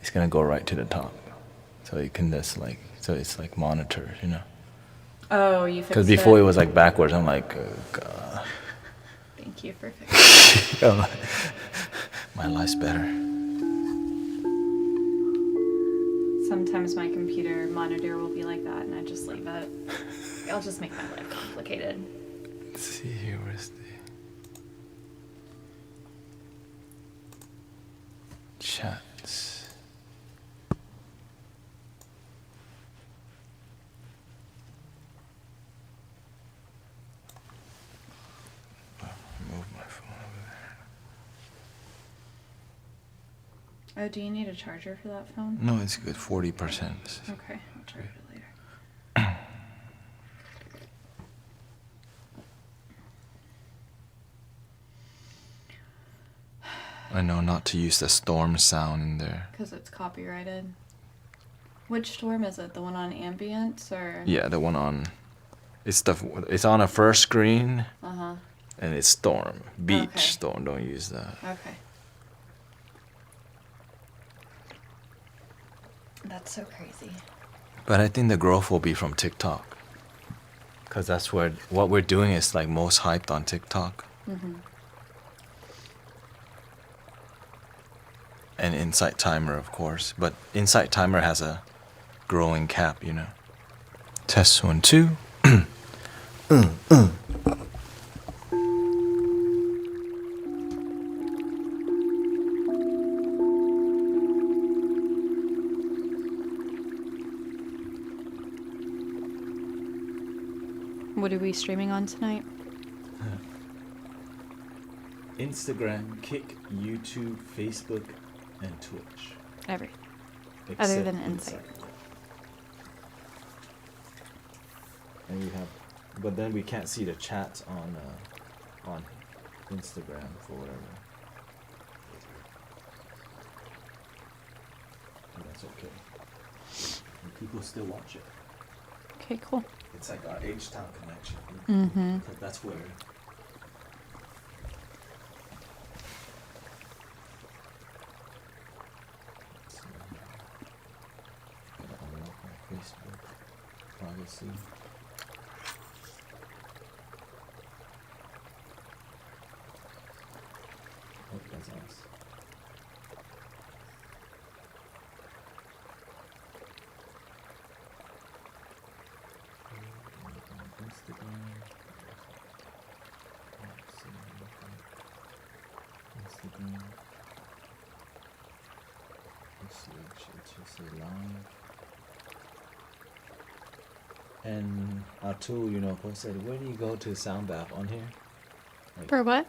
it's gonna go right to the top. So you can just like, so it's like monitored, you know. Oh, you fixed it. Because before it was like backwards. I'm like, oh god. Thank you for fixing it. My life's better. Sometimes my computer monitor will be like that, and I just leave it. I'll just make my life complicated. Let's see here, where's the chats? Move my phone over there. Oh, do you need a charger for that phone? No, it's good. 40%. Okay, I'll charge it later. I know not to use the storm sound in there. Because it's copyrighted. Which storm is it? The one on Ambience or? Yeah, the one on. It's on a first screen. Uh-huh. And it's storm. Beach Okay. storm. Don't use that. Okay. That's so crazy. But I think the growth will be from TikTok. Because that's where what we're doing is like most hyped on TikTok. Mm-hmm. And Insight Timer, of course. But Insight Timer has a growing cap, you know. Test 1, 2. What are we streaming on tonight? Instagram, Kick, YouTube, Facebook, and Twitch. Everything. Except Other than Insight. And we have, but then we can't see the chats on Instagram for whatever. And that's okay. And people still watch it. Okay, cool. It's like our H-Town connection. Mm-hmm. That's where. Gotta unlock my Facebook privacy. Oh, that's us. Instagram. Instagram. HHHC live. And Atul, you know, posted, where do you go to Soundbath on here? Like, For what?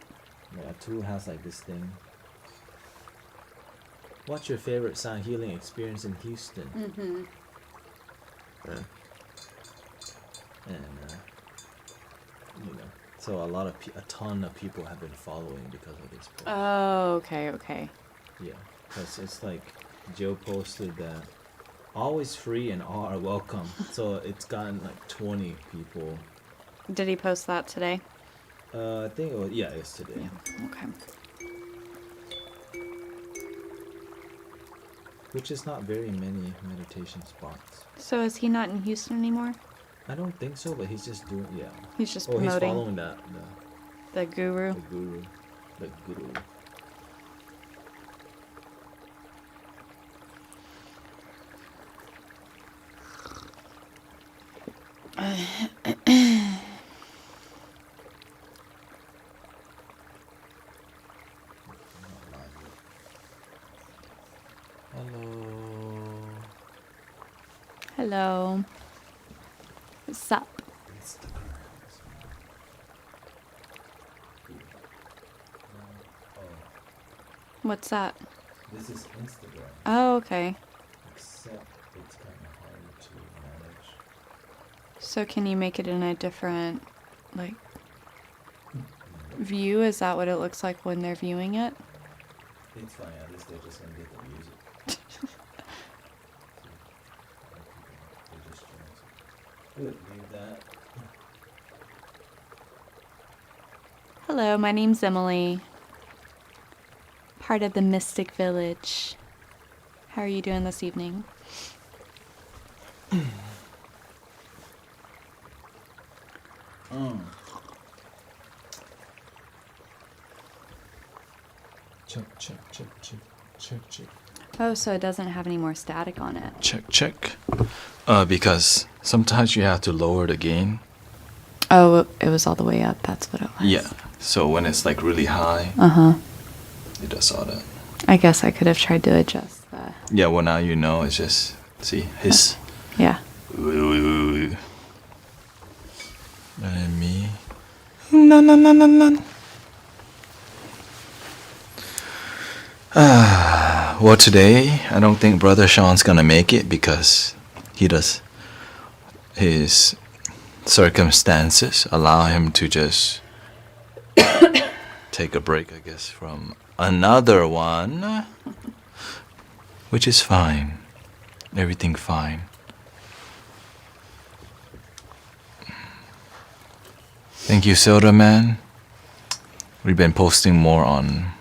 yeah, Atul has like this thing. What's your favorite sound healing experience in Houston? Mm-hmm. And you know, so a ton of people have been following because of this post. Oh, okay. Yeah, because it's like Joe posted that always free and all are welcome. So it's gotten like 20 people. Did he post that today? I think it was, yeah, it's today. Yeah. Okay. Which is not very many meditation spots. So is he not in Houston anymore? I don't think so, but he's just doing, yeah. He's just He's promoting following that, the guru. the guru. The guru. Hello. Hello. What's up? What's that? This is Instagram, Oh, okay. except it's kind of hard to manage. So can you make it in a different, like, view? Is that what it looks like when they're viewing it? It's fine, at least they're just gonna get the music. They're just trying to leave that. Hello, my name's Emily. Part of the Mystic Village. How are you doing this evening? Check. Oh, so it doesn't have any more static on it. Check. Because sometimes you have to lower the gain. Oh, it was all the way up. That's what it was. Yeah. So when it's like really high, it does all that. I guess I could have tried to adjust that. Yeah, well now you know, it's just, see, hiss. Yeah. And me. No. Well, today, I don't think Brother Sean's gonna make it because his circumstances allow him to just take a break, I guess, from another one, which is fine. Everything fine. Thank you, Soda Man. We've been posting more on.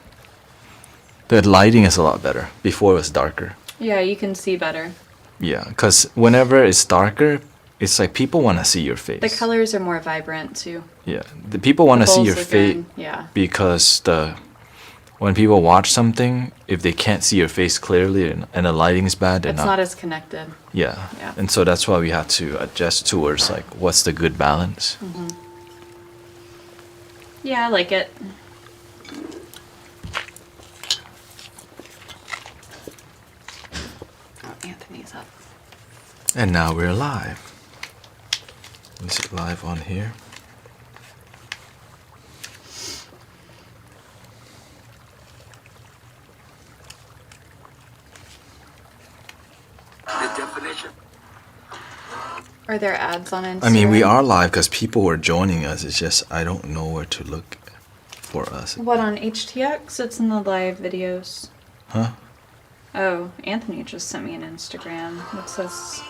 The lighting is a lot better. Before it was darker. Yeah, you can see better. Yeah, because whenever it's darker, it's like people want to see your face. The colors are more vibrant too. Yeah, the people want to see your face. Yeah. Because when people watch something, if they can't see your face clearly and the lighting is bad, It's not as connected. Yeah. Yeah. And so that's why we have to adjust towards like what's the good balance. Yeah, I like it. Oh, Anthony's up. And now we're live. Is it live on here? The definition. Are there ads on Instagram? I mean, we are live because people were joining us. It's just I don't know where to look for us. What, on HTX? It's in the live videos. Huh? Oh, Anthony just sent me an Instagram. What says...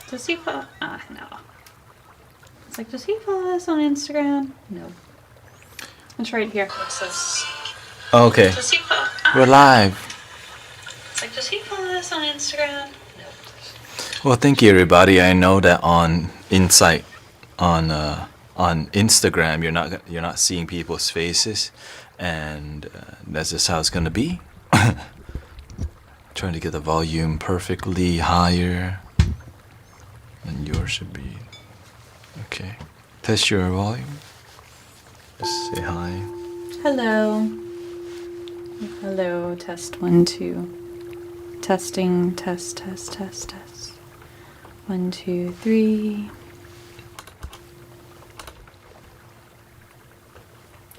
Does he follow... no. It's like, does he follow us on Instagram? No. It's right here. What says... Okay. Does he follow... We're live. It's like, does he follow us on Instagram? No. Well, thank you, everybody. I know that on Insight, on Instagram, you're not seeing people's faces, and that's just how it's gonna be. Trying to get the volume perfectly higher, and yours should be okay. Test your volume. Just say hi. Hello. Hello. Test 1, 2. Testing. Test. 1, 2, 3.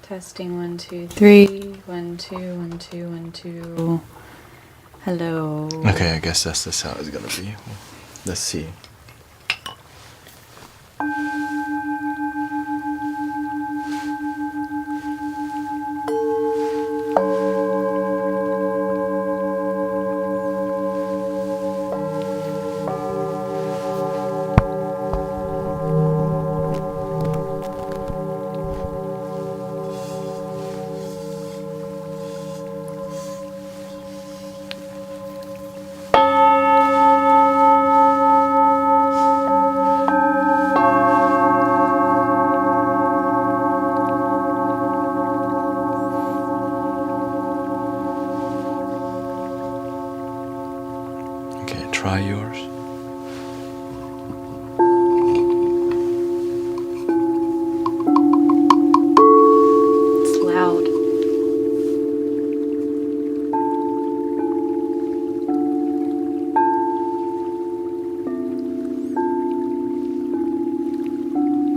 Testing 1, 2, 3. 1, 2, 1, 2, 1, 2. Hello. Okay, I guess that's just how it's gonna be. Let's see. Okay, try yours. It's loud.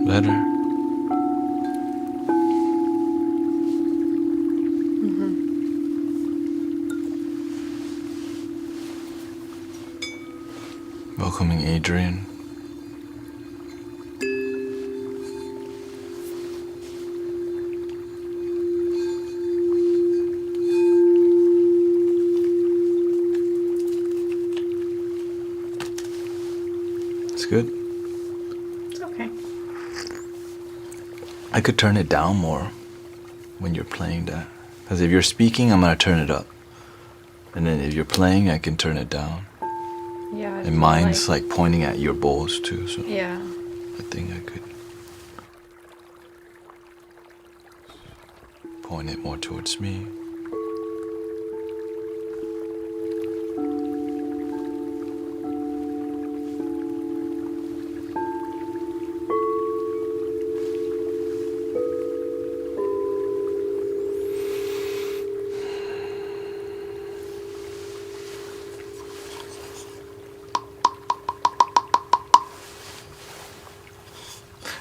Better. Welcoming Adrian. It's good. It's okay. I could turn it down more when you're playing that. Because if you're speaking, I'm going to turn it up. And then if you're playing, I can turn it down. Yeah. I And feel mine's like pointing at your bowls too, so Yeah. I think I could point it more towards me.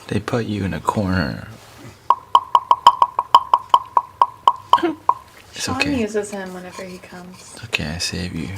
They put you in a corner. It's Sean okay. uses him whenever he comes. It's okay, I save you.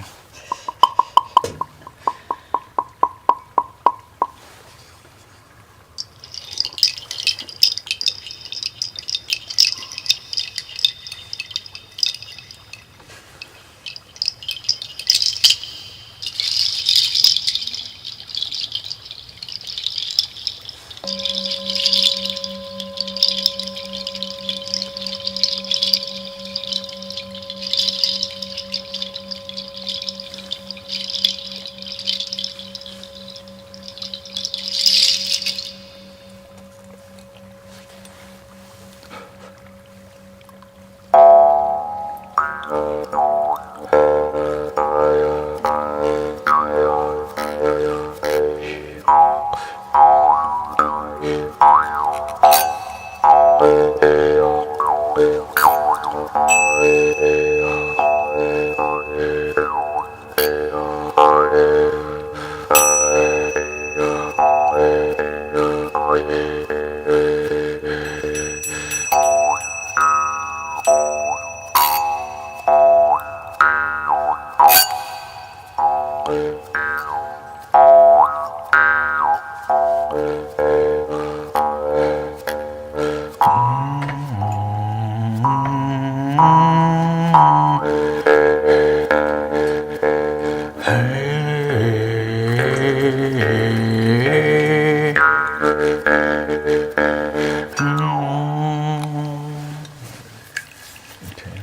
Okay.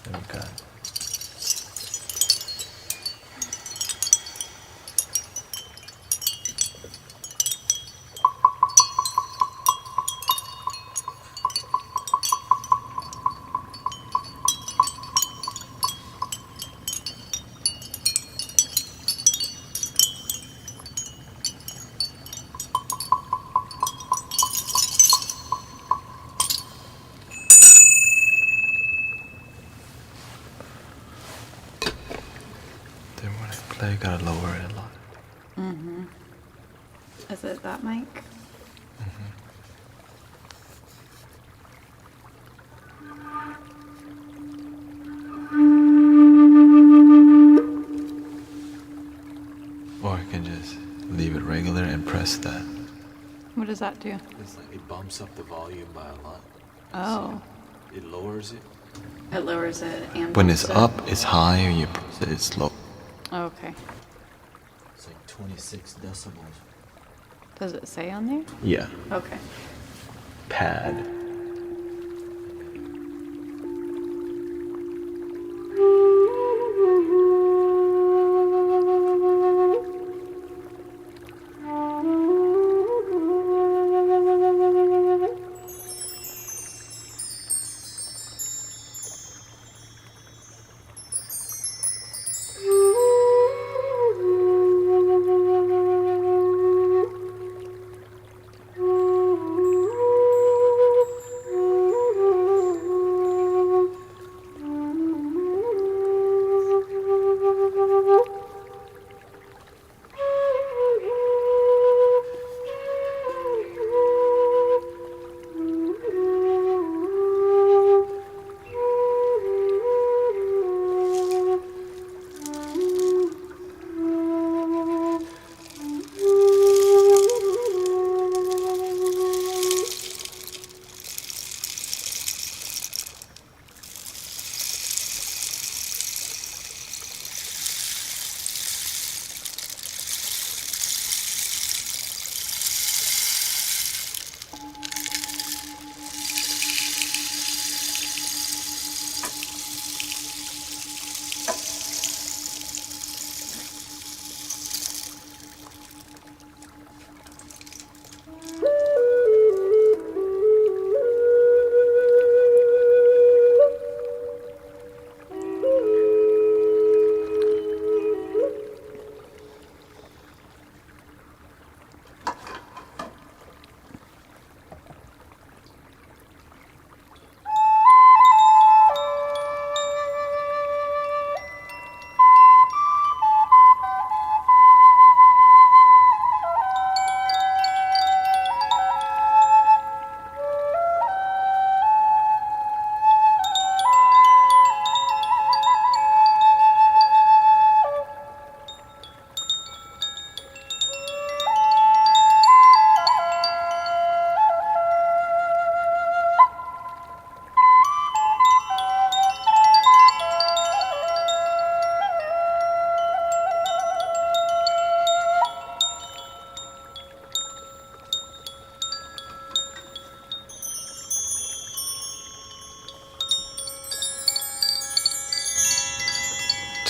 There we go. Then when I play, I gotta lower it a lot. Mm-hmm. Is it that mic? Or I can just leave it regular and press that. What does that do? It's like it bumps up the volume by a lot. Oh. It lowers it. It lowers it and When bumps it's it. up, it's high, and you press it, it's low. Oh, okay. It's like 26 decibels. Does it say on there? Yeah. Okay. Pad.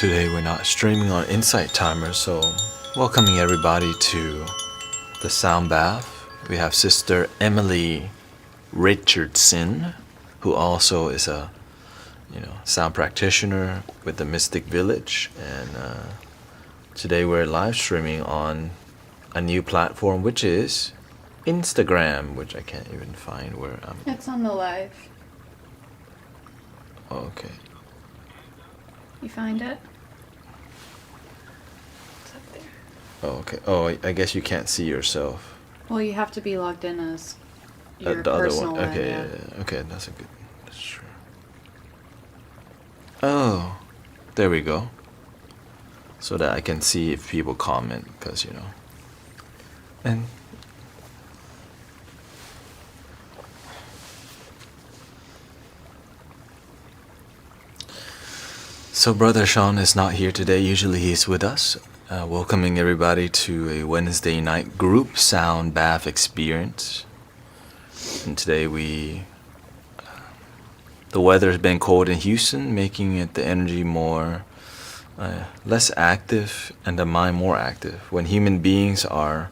Today we're not streaming on Insight Timer, so welcoming everybody to the Soundbath. We have Sister Emily Richardson, who also is a sound practitioner with the Mystic Village, and today we're live streaming on a new platform, which is Instagram, which I can't even find where I'm. It's on the live. Oh, okay. You find it? It's up there. Oh, okay. Oh, I guess you can't see yourself. Well, you have to be logged in as your The other personal one. Okay, yeah. yeah. Okay, that's true. Oh, there we go. So that I can see if people comment, because and so Brother Sean is not here today. Usually he's with us. Welcoming everybody to a Wednesday night group sound bath experience. And today the weather's been cold in Houston, making it the energy more less active and the mind more active. When human beings are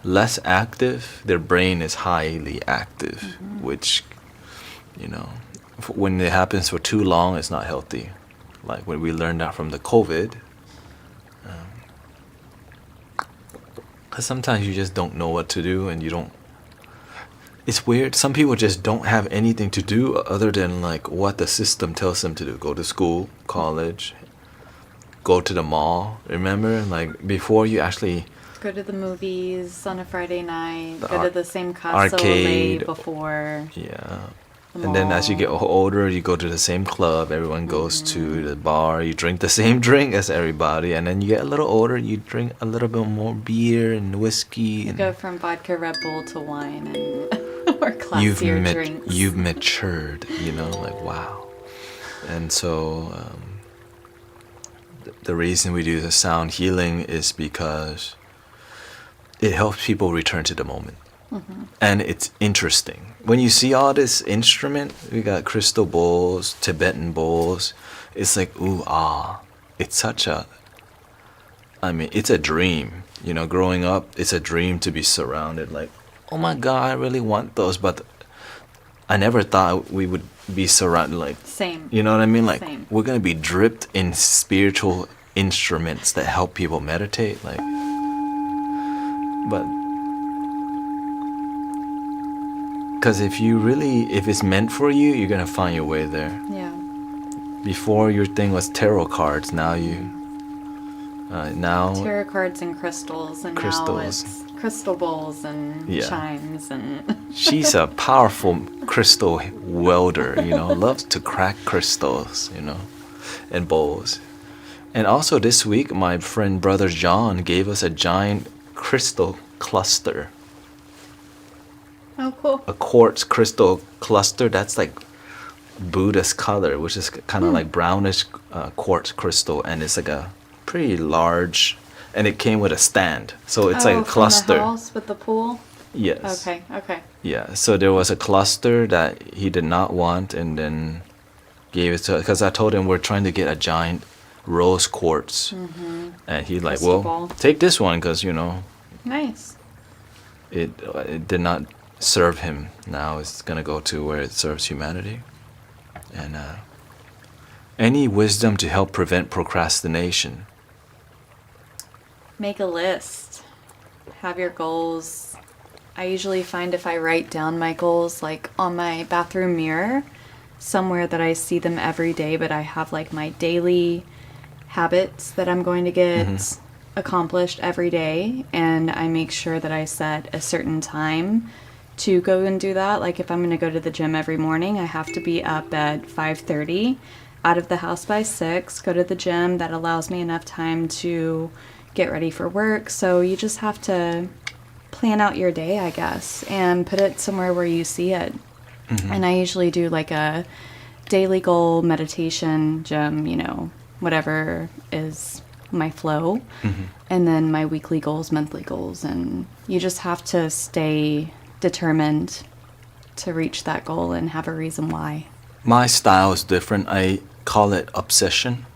less active, their brain is highly active, which when it happens for too long, it's not healthy. Like when we learned that from the COVID. Because sometimes you just don't know what to do, and it's weird. Some people just don't have anything to do other than like what the system tells them to do. Go to school, college, go to the mall. Remember, like before you actually Go to the movies on a Friday night. The Go to the same Casa arcade before. Yeah. The And then as you get mall. older, you go to the same club. Everyone goes to the bar. You drink the same drink as everybody. And then you get a little older, you drink a little bit more beer and whiskey. You And go from vodka Red Bull to wine and or classier drinks. you've matured, like wow. And so the reason we do the sound healing is because it helps people return to the moment. And it's interesting. When you see all this instrument, we got crystal bowls, Tibetan bowls. It's like, ooh, ah. It's it's a dream. Growing up, it's a dream to be surrounded. Like, oh my God, I really want those. But I never thought we would be surrounded like. Same. You know what I mean? Like, Same. we're going to be dripped in spiritual instruments that help people meditate. Like, but. Because if it's meant for you, you're going to find your way there. Yeah. Before your thing was tarot cards, now Tarot cards and crystals, and now Crystals. it's crystal bowls and Yeah. chimes and. she's a powerful crystal welder, loves to crack crystals, and bowls. And also this week, my friend Brother John gave us a giant crystal cluster. Oh, cool. A quartz crystal cluster that's like Buddha's color, which is kind of like brownish quartz crystal, and it's like a pretty large, and it came with a stand, so it's like a cluster. From the house with the pool? Yes. Okay. Yeah, so there was a cluster that he did not want, and then gave it to, because I told him we're trying to get a giant rose quartz, and he's like, Crystal well, ball. take this one, because Nice. it did not serve him. Now it's gonna go to where it serves humanity. And any wisdom to help prevent procrastination? Make a list. Have your goals. I usually find if I write down my goals like on my bathroom mirror, somewhere that I see them every day, but I have like my daily habits that I'm going to get accomplished every day, and I make sure that I set a certain time to go and do that. Like if I'm going to go to the gym every morning, I have to be up at 5:30, out of the house by 6, go to the gym. That allows me enough time to get ready for work. So you just have to plan out your day, I guess, and put it somewhere where you see it. And I usually do like a daily goal, meditation, gym, whatever is my flow. And then my weekly goals, monthly goals. And you just have to stay determined to reach that goal and have a reason why. My style is different. I call it obsession.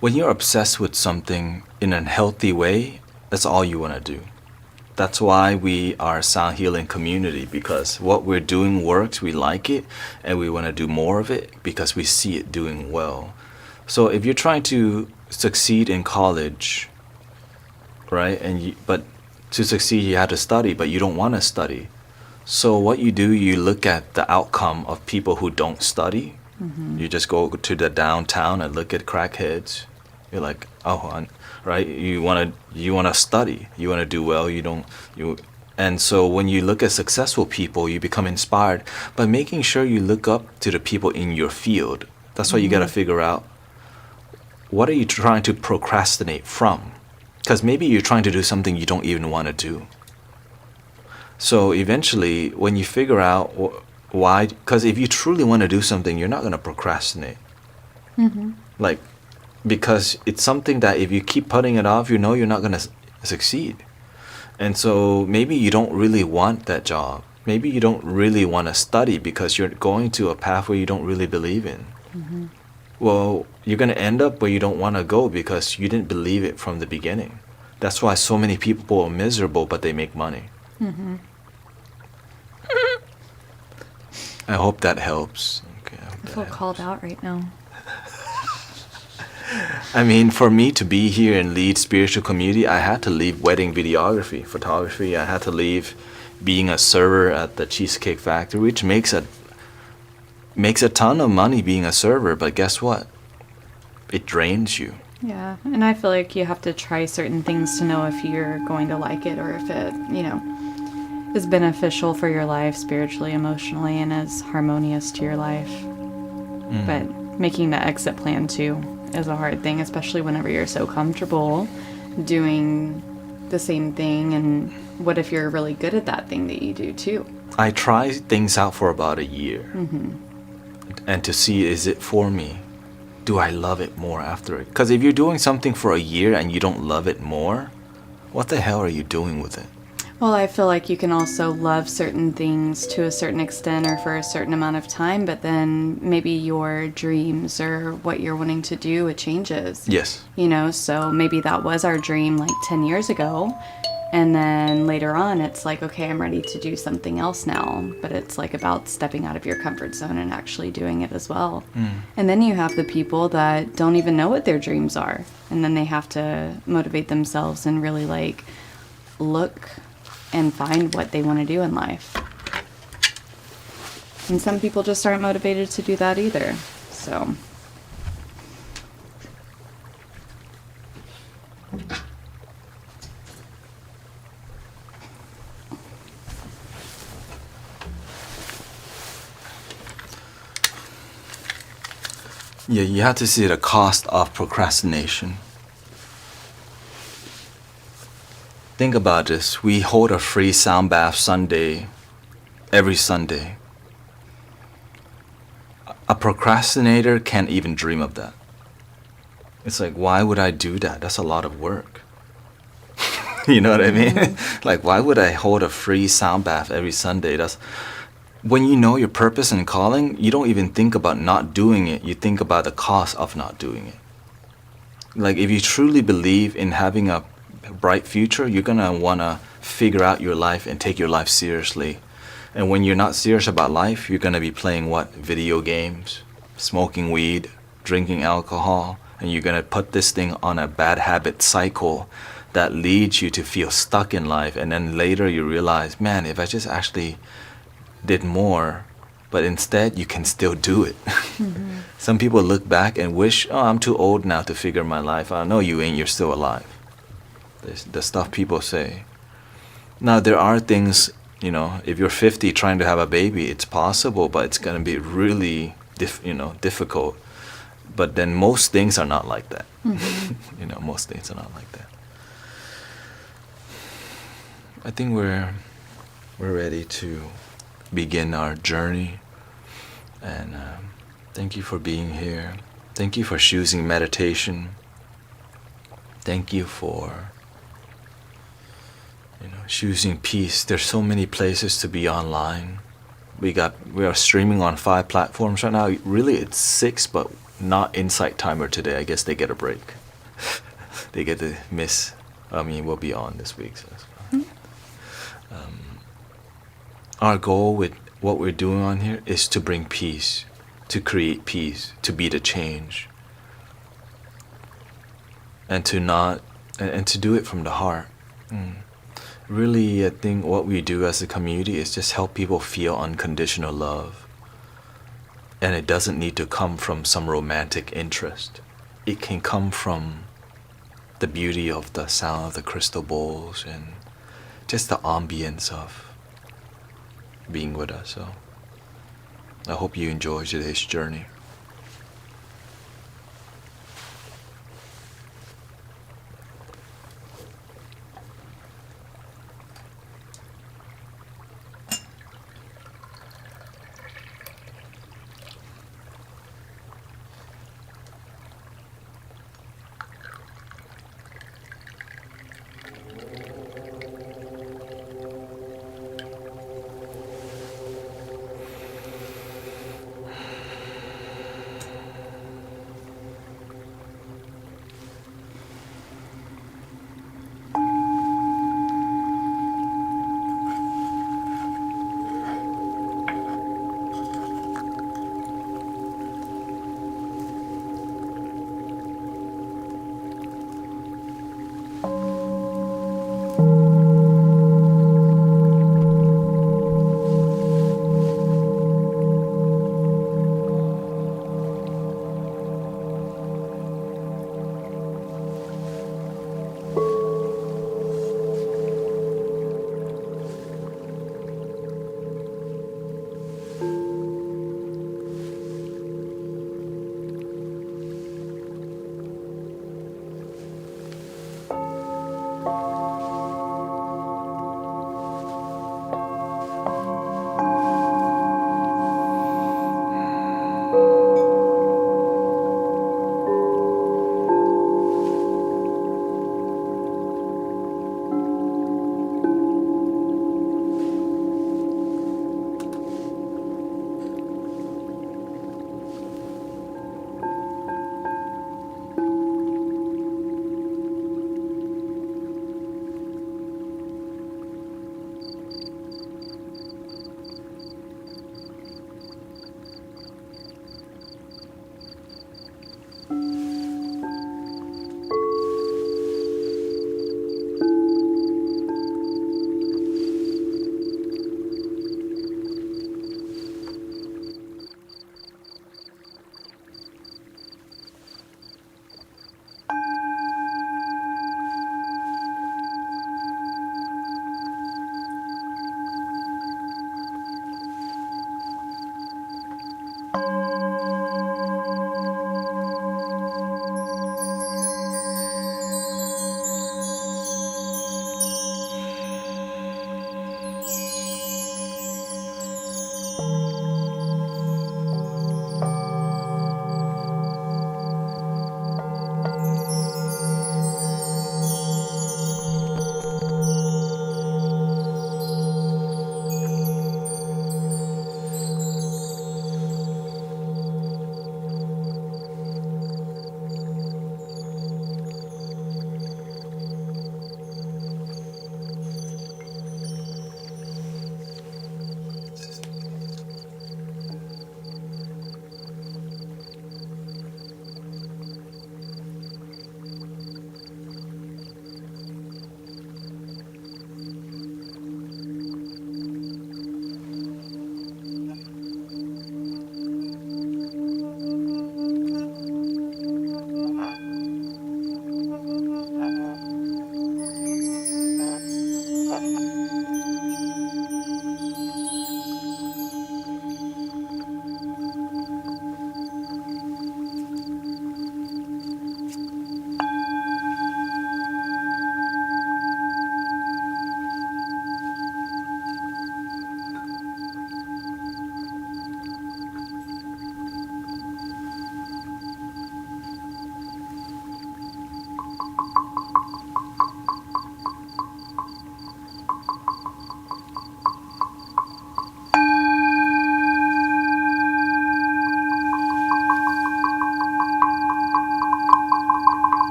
When you're obsessed with something in a healthy way, that's all you want to do. That's why we are a sound healing community, because what we're doing works, we like it, and we want to do more of it because we see it doing well. So if you're trying to succeed in college, right, but to succeed you have to study, but you don't want to study. So what you do, you look at the outcome of people who don't study. You just go to the downtown and look at crackheads. You're like, oh, right? You wanna study. You wanna do well. And so when you look at successful people, you become inspired by making sure you look up to the people in your field. That's why you gotta figure out, what are you trying to procrastinate from? Because maybe you're trying to do something you don't even want to do. So eventually, when you figure out why, because if you truly want to do something, you're not going to procrastinate. Like, because it's something that if you keep putting it off, you know you're not going to succeed. And so maybe you don't really want that job. Maybe you don't really want to study because you're going to a path where you don't really believe in. Well, you're going to end up where you don't want to go because you didn't believe it from the beginning. That's why so many people are miserable, but they make money. I hope that helps. Okay, I feel called out right now. I mean, for me to be here and lead spiritual community, I had to leave wedding videography, photography. I had to leave being a server at the Cheesecake Factory, which makes a ton of money being a server, but guess what? It drains you. Yeah, and I feel like you have to try certain things to know if you're going to like it or if it, is beneficial for your life spiritually, emotionally, and is harmonious to your life. But making the exit plan too is a hard thing, especially whenever you're so comfortable doing the same thing. And what if you're really good at that thing that you do too? I tried things out for about a year. And to see, is it for me? Do I love it more after it? Because if you're doing something for a year and you don't love it more, what the hell are you doing with it? Well, I feel like you can also love certain things to a certain extent or for a certain amount of time, but then maybe your dreams or what you're wanting to do, it changes. Yes. So maybe that was our dream like 10 years ago. And then later on, it's like, okay, I'm ready to do something else now. But it's like about stepping out of your comfort zone and actually doing it as well. And then you have the people that don't even know what their dreams are. And then they have to motivate themselves and really like look and find what they want to do in life. And some people just aren't motivated to do that either. So. Yeah, you have to see the cost of procrastination. Think about this. We hold a free Soundbath Sunday every Sunday. A procrastinator can't even dream of that. It's like, why would I do that? That's a lot of work. You know what I mean? Like, why would I hold a free Soundbath every Sunday? When you know your purpose and calling, you don't even think about not doing it. You think about the cost of not doing it. Like, if you truly believe in having a bright future, you're gonna wanna figure out your life and take your life seriously. And when you're not serious about life, you're gonna be playing what? Video games, smoking weed, drinking alcohol, and you're gonna put this thing on a bad habit cycle that leads you to feel stuck in life. And then later you realize, man, if I just actually did more, but instead you can still do it. Some people look back and wish, oh, I'm too old now to figure my life out. No, you ain't, you're still alive. The stuff people say. Now, there are things, if you're 50 trying to have a baby, it's possible, but it's going to be really, difficult. But then most things are not like that. Most things are not like that. I think we're ready to begin our journey. And thank you for being here. Thank you for choosing meditation. Thank you for choosing peace. There's so many places to be online. We are streaming on 5 platforms right now. Really, it's 6, but not Insight Timer today. I guess they get a break. They get to miss. I mean, we'll be on this week. So that's fine. Our goal with what we're doing on here is to bring peace, to create peace, to be the change, and to do it from the heart. Really, I think what we do as a community is just help people feel unconditional love. And it doesn't need to come from some romantic interest. It can come from the beauty of the sound of the crystal bowls and just the ambience of being with us. So I hope you enjoy today's journey.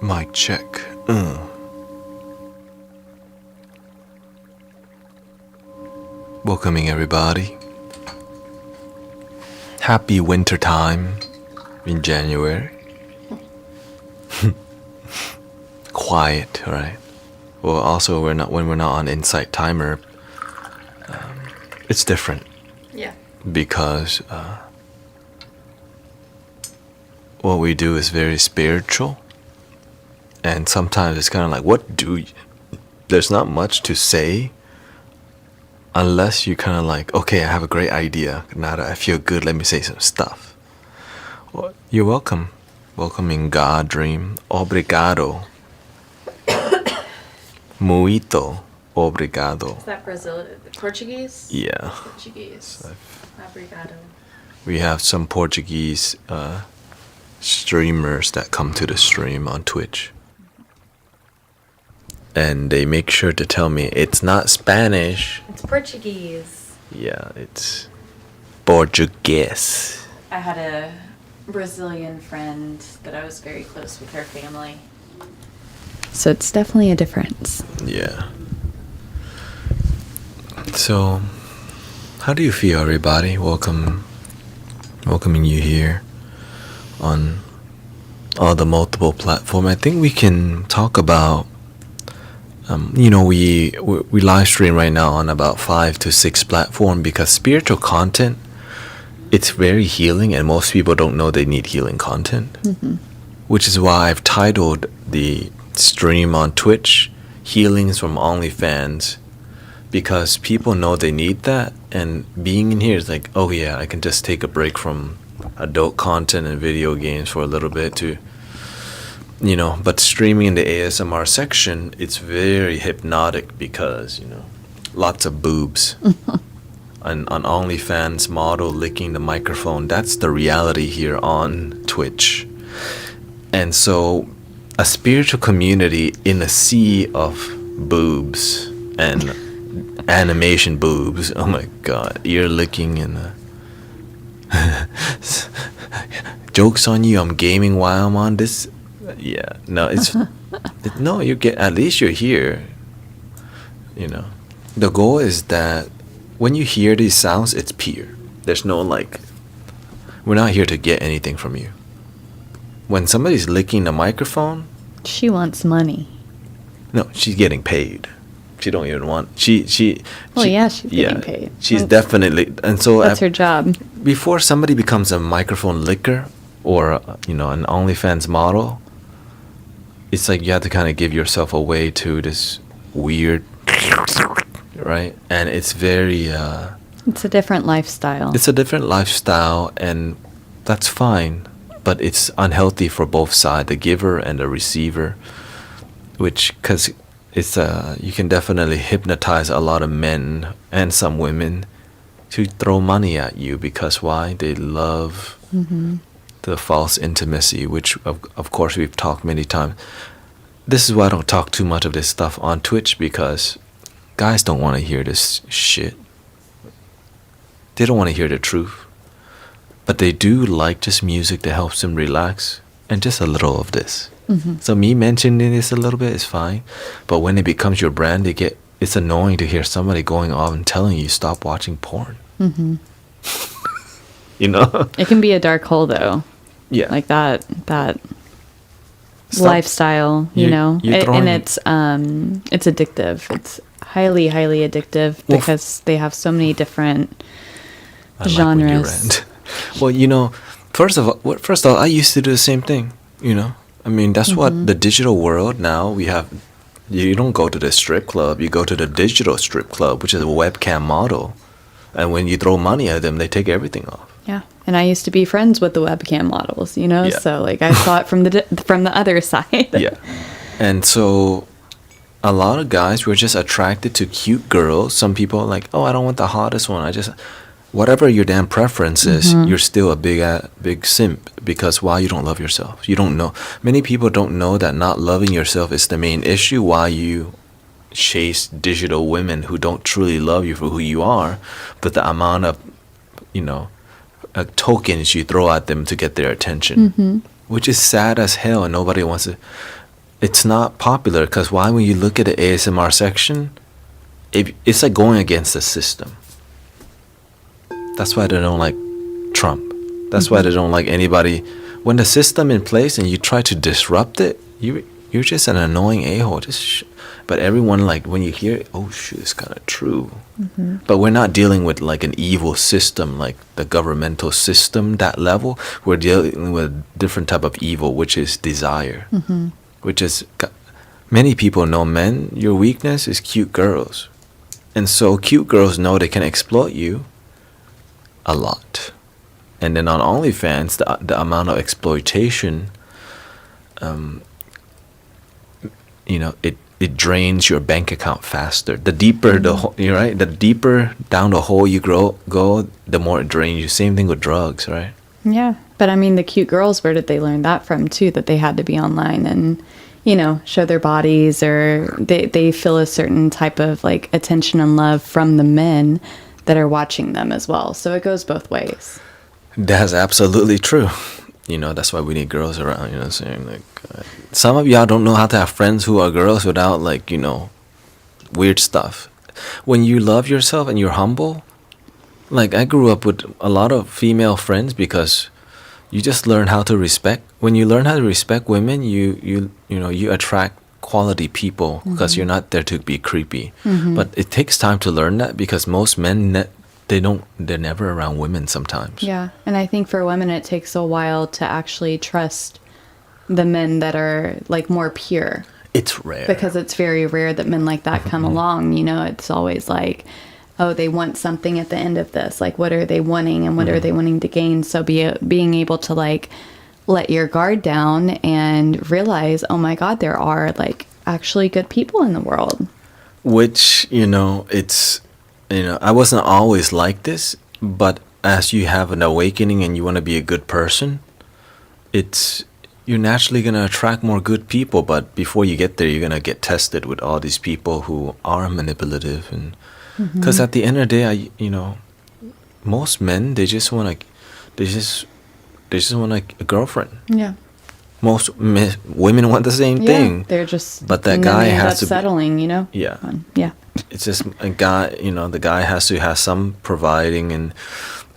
Mic check. Welcoming everybody. Happy winter time in January. Quiet, right? Well, also when we're not on Insight Timer, it's different. Yeah. Because what we do is very spiritual, and sometimes it's kind of like, there's not much to say unless you kind of like, okay, I have a great idea. Now that I feel good, let me say some stuff. Well, you're welcome. Welcoming God Dream. Obrigado. Muito obrigado. Is that Portuguese? Yeah. Portuguese. Obrigado. We have some Portuguese streamers that come to the stream on Twitch. And they make sure to tell me it's not Spanish. It's Portuguese. Yeah, it's Portuguese. I had a Brazilian friend that I was very close with her family. So it's definitely a difference. Yeah. So, how do you feel, everybody? Welcoming you here on all the multiple platforms. I think we can talk about. We live stream right now on about 5 to 6 platforms because spiritual content, it's very healing, and most people don't know they need healing content. Mm-hmm. Which is why I've titled the stream on Twitch "Healings from OnlyFans," because people know they need that, and being in here is like, oh yeah, I can just take a break from adult content and video games for a little bit to. But streaming in the ASMR section, it's very hypnotic because, lots of boobs. An OnlyFans model licking the microphone. That's the reality here on Twitch. And so, a spiritual community in a sea of boobs and animation boobs. Oh my god, ear licking and jokes on you, I'm gaming while I'm on this. Yeah, no, it's no. At least you're here. The goal is that when you hear these sounds, it's pure. There's no we're not here to get anything from you. When somebody's licking the microphone, she wants money. No, she's getting paid. She don't even want she's getting paid. She's definitely, and so that's her job. Before somebody becomes a microphone licker or an OnlyFans model, it's like you have to kind of give yourself away to this weird, right? And it's very it's a different lifestyle. It's a different lifestyle, and that's fine, but it's unhealthy for both sides, the giver and the receiver, because it's you can definitely hypnotize a lot of men and some women to throw money at you because why? They love the false intimacy, which of course we've talked many times. This is why I don't talk too much of this stuff on Twitch, because guys don't want to hear this shit. They don't want to hear the truth. But they do like just music that helps them relax, and just a little of this. So me mentioning this a little bit is fine, but when it becomes your brand, it's annoying to hear somebody going off and telling you stop watching porn. It can be a dark hole though. Yeah, like that lifestyle, and it's addictive. It's highly addictive because they have so many different genres. Well, first of all, I used to do the same thing. I mean, that's what the digital world now we have. You don't go to the strip club; you go to the digital strip club, which is a webcam model. And when you throw money at them, they take everything off. Yeah, and I used to be friends with the webcam models, so I saw it from the other side. Yeah, and so a lot of guys were just attracted to cute girls. Some people are like, oh, I don't want the hottest one. Whatever your damn preference is, you're still a big simp, because why? You don't love yourself. You don't know. Many people don't know that not loving yourself is the main issue why you chase digital women who don't truly love you for who you are, but the amount of tokens you throw at them to get their attention, which is sad as hell, and nobody wants to. it's not popular because why when you look at the ASMR section, it's like going against the system. That's why they don't like Trump. That's why they don't like anybody. When the system in place and you try to disrupt it, you're just an annoying a-hole. But everyone, like, when you hear it, oh shoot, it's kind of true. But we're not dealing with like an evil system, like the governmental system, that level. We're dealing with a different type of evil, which is desire. Which is, many people know, men, your weakness is cute girls. And so cute girls know they can exploit you a lot. And then on OnlyFans, the amount of exploitation, it drains your bank account faster. The deeper you're right, the deeper down the hole you go, the more it drains you. Same thing with drugs, right? Yeah. But I mean, the cute girls, where did they learn that from too? That they had to be online and, show their bodies, or they feel a certain type of like attention and love from the men that are watching them as well. So it goes both ways. That's absolutely true. That's why we need girls around, what I'm saying? Like, some of y'all don't know how to have friends who are girls without, like, weird stuff. When you love yourself and you're humble, like, I grew up with a lot of female friends because you just learn how to respect. When you learn how to respect women, you attract quality people because you're not there to be creepy. But it takes time to learn that because most men, they're never around women sometimes. Yeah. And I think for women, it takes a while to actually trust the men that are like more pure. It's rare. Because it's very rare that men like that come along. It's always like, oh, they want something at the end of this. Like, what are they wanting and what are they wanting to gain? So being able to like let your guard down and realize, oh my God, there are like actually good people in the world. Which, it's, I wasn't always like this, but as you have an awakening and you want to be a good person, you're naturally going to attract more good people. But before you get there, you're going to get tested with all these people who are manipulative. And because at the end of the day, most men, they just want a girlfriend. Yeah. Most women want the same thing. They're just, but that guy has to settling, Yeah. Yeah. It's just a guy, the guy has to have some providing,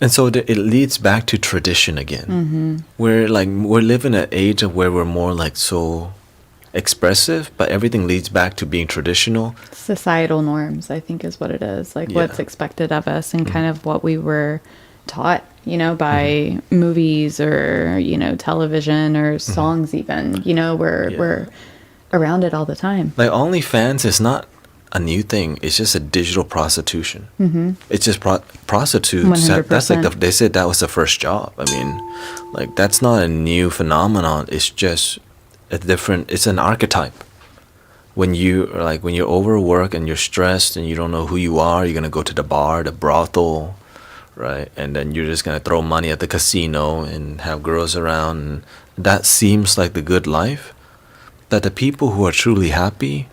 and so it leads back to tradition again. We're living an age of where we're more like so expressive, but everything leads back to being traditional. Societal norms, I think, is what it is. Like what's expected of us and kind of what we were taught, by movies or, television or songs even. We're around it all the time. Like OnlyFans is not a new thing. It's just a digital prostitution. It's just prostitutes. 100%. That's like they said that was the first job. I mean, like that's not a new phenomenon. It's just it's an archetype. When you're overworked and you're stressed and you don't know who you are, you're gonna go to the bar, the brothel, right? And then you're just gonna throw money at the casino and have girls around. And that seems like the good life. That the people who are truly happy,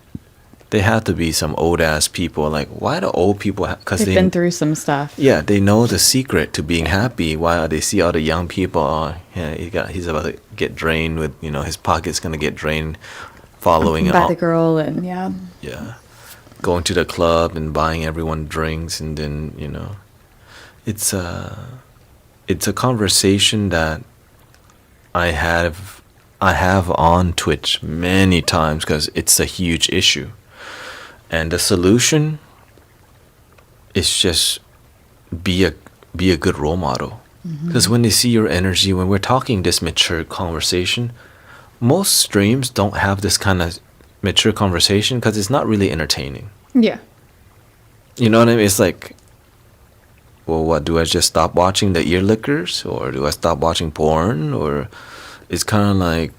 they have to be some old ass people. Like, why do old people? Because they've been through some stuff. Yeah, they know the secret to being happy. While they see all the young people, oh, yeah, he's about to get drained with, his pocket's gonna get drained, following by the girl, and yeah, going to the club and buying everyone drinks, and then it's a conversation that I have on Twitch many times because it's a huge issue. And the solution is just be a good role model. Because when they see your energy, when we're talking this mature conversation, most streams don't have this kind of mature conversation because it's not really entertaining. Yeah. You know what I mean? It's like, well, what, do I just stop watching the ear lickers? Or do I stop watching porn? Or it's kind of like,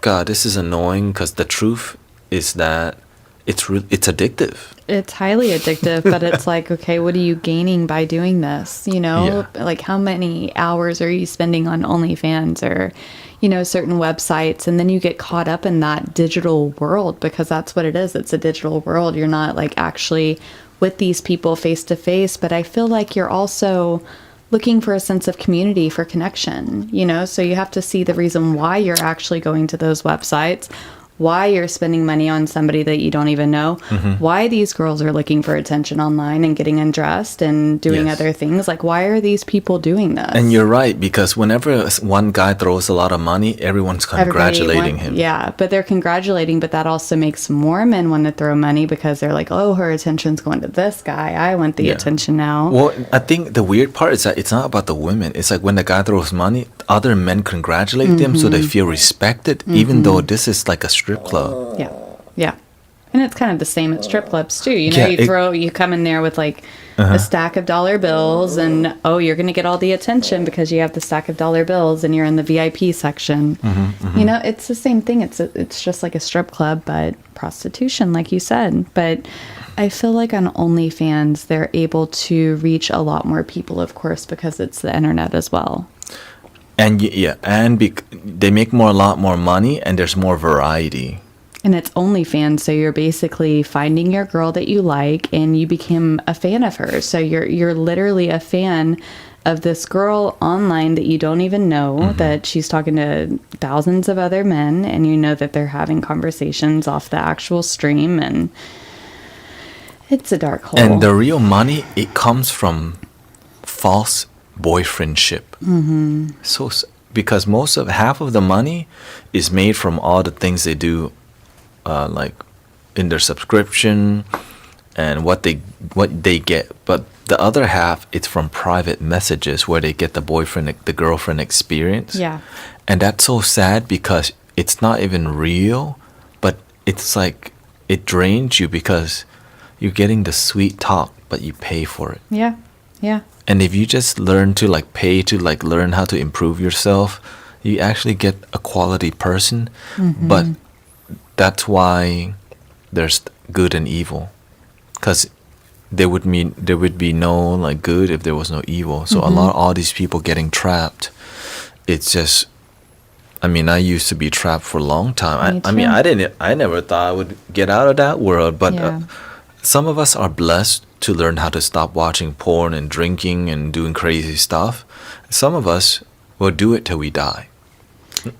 God, this is annoying because the truth is that it's addictive. It's highly addictive, but it's like, okay, what are you gaining by doing this? Like how many hours are you spending on OnlyFans or, certain websites? And then you get caught up in that digital world because that's what it is. It's a digital world. You're not like actually with these people face to face, but I feel like you're also looking for a sense of community, for connection, so you have to see the reason why you're actually going to those websites. why you're spending money on somebody that you don't even know, why these girls are looking for attention online and getting undressed and doing Yes. other things. Like, why are these people doing this? And you're right, because whenever one guy throws a lot of money, everyone's congratulating him. Yeah, but they're congratulating, but that also makes more men want to throw money because they're like, oh, her attention's going to this guy. I want the attention now. Well, I think the weird part is that it's not about the women. It's like when the guy throws money, other men congratulate them so they feel respected, even though this is like a strip club. Yeah, yeah. And it's kind of the same at strip clubs too. You know, you come in there with like a stack of dollar bills, and oh, you're going to get all the attention because you have the stack of dollar bills and you're in the VIP section. You know, it's the same thing. It's just like a strip club, but prostitution, like you said. But I feel like on OnlyFans, they're able to reach a lot more people, of course, because it's the internet as well. And they make a lot more money, and there's more variety. And it's OnlyFans, so you're basically finding your girl that you like, and you become a fan of her. So you're literally a fan of this girl online that you don't even know, that she's talking to thousands of other men, and you know that they're having conversations off the actual stream, and it's a dark hole. And the real money, it comes from false boyfriendship. So because half of the money is made from all the things they do, like in their subscription and what they get, but the other half, it's from private messages where they get the girlfriend experience. Yeah. And that's so sad because it's not even real, but it's like it drains you because you're getting the sweet talk, but you pay for it. Yeah. And if you just learn to pay to learn how to improve yourself, you actually get a quality person. But that's why there's good and evil, because there would be no good if there was no evil. So all these people getting trapped, it's just, I mean, I used to be trapped for a long time. I never thought I would get out of that world, but some of us are blessed to learn how to stop watching porn and drinking and doing crazy stuff. Some of us will do it till we die.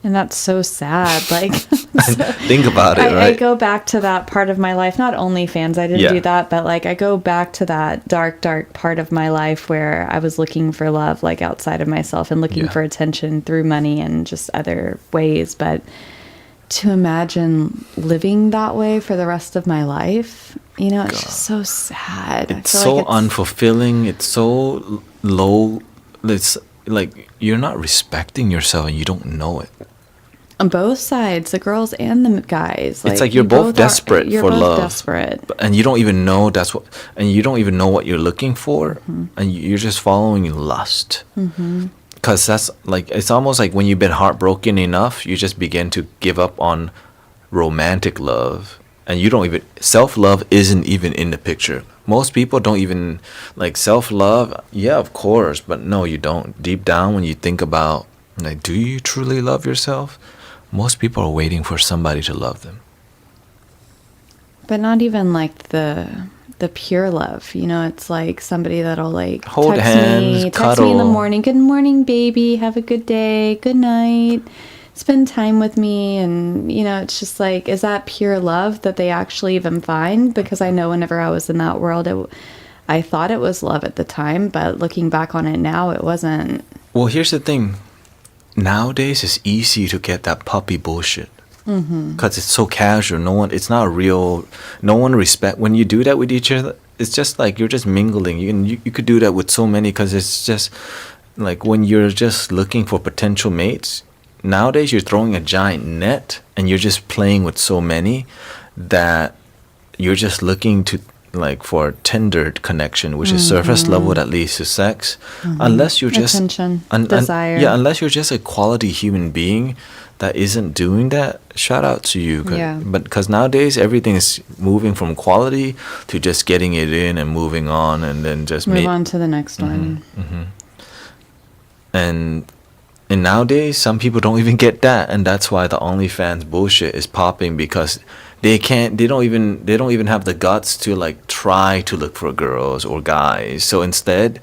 And that's so sad. Like, think about it, right? I go back to that part of my life, not OnlyFans, I didn't do that, but I go back to that dark part of my life where I was looking for love, outside of myself, and looking for attention through money and just other ways. But to imagine living that way for the rest of my life, it's just so sad. It's so unfulfilling. It's so low. It's like you're not respecting yourself and you don't know it. On both sides, the girls and the guys. It's like you're both desperate for love. Desperate. And you don't even know you don't even know what you're looking for, and you're just following lust. Because that's it's almost like when you've been heartbroken enough, you just begin to give up on romantic love, and you don't even, self-love isn't even in the picture. Most people don't even self-love. Yeah, of course, but no, you don't. Deep down, when you think about do you truly love yourself, most people are waiting for somebody to love them. But not even the pure love, it's like somebody that'll hold hands, text me in the morning, good morning baby, have a good day, good night, spend time with me. And it's just is that pure love that they actually even find? Because I know whenever I was in that world, I thought it was love at the time, but looking back on it now, it wasn't. Well, here's the thing, nowadays it's easy to get that puppy bullshit. Because it's so casual. It's not real. No one respect when you do that with each other. It's just you're just mingling. You could do that with so many, because it's just when you're just looking for potential mates. Nowadays you're throwing a giant net and you're just playing with so many that you're just looking to for a tender connection, which is surface level that leads to sex. Unless you're just attention, desire. Unless you're just a quality human being that isn't doing that, shout out to you. But because nowadays everything is moving from quality to just getting it in and moving on, and then just move on to the next one. And nowadays some people don't even get that, and that's why the OnlyFans bullshit is popping, because they don't even have the guts to try to look for girls or guys. So instead